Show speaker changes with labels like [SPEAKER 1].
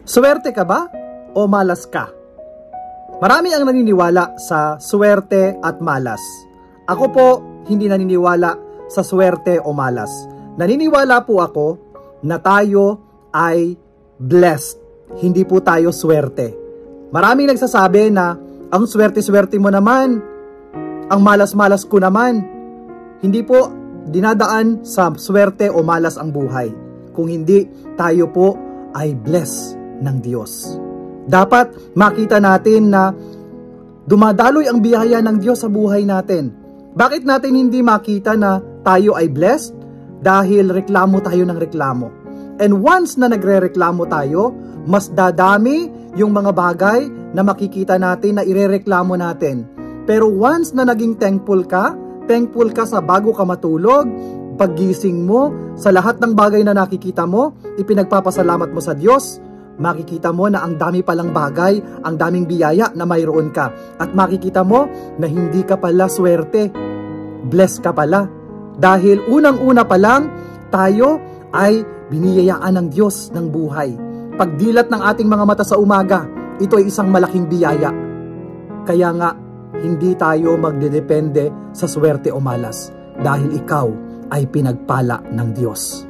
[SPEAKER 1] Swerte ka ba o malas ka? Marami ang naniniwala sa swerte at malas. Ako po, hindi naniniwala sa swerte o malas. Naniniwala po ako na tayo ay blessed. Hindi po tayo swerte. Maraming nagsasabi na ang swerte-swerte mo naman, ang malas-malas ko naman. Hindi po dinadaan sa swerte o malas ang buhay. Kung hindi, tayo po ay blessed ng Diyos. Dapat makita natin na dumadaloy ang biyaya ng Diyos sa buhay natin. Bakit natin hindi makita na tayo ay blessed? Dahil reklamo tayo ng reklamo. And once na nagre-reklamo tayo, mas dadami yung mga bagay na makikita natin na irereklamo natin. Pero once na naging thankful ka sa bago ka matulog, paggising mo, sa lahat ng bagay na nakikita mo, ipinagpapasalamat mo sa Diyos, makikita mo na ang dami palang bagay, ang daming biyaya na mayroon ka. At makikita mo na hindi ka pala swerte, blessed ka pala. Dahil unang-una pa lang, tayo ay biniyayaan ng Diyos ng buhay. Pagdilat ng ating mga mata sa umaga, ito ay isang malaking biyaya. Kaya nga, hindi tayo magdedepende sa swerte o malas. Dahil ikaw ay pinagpala ng Diyos.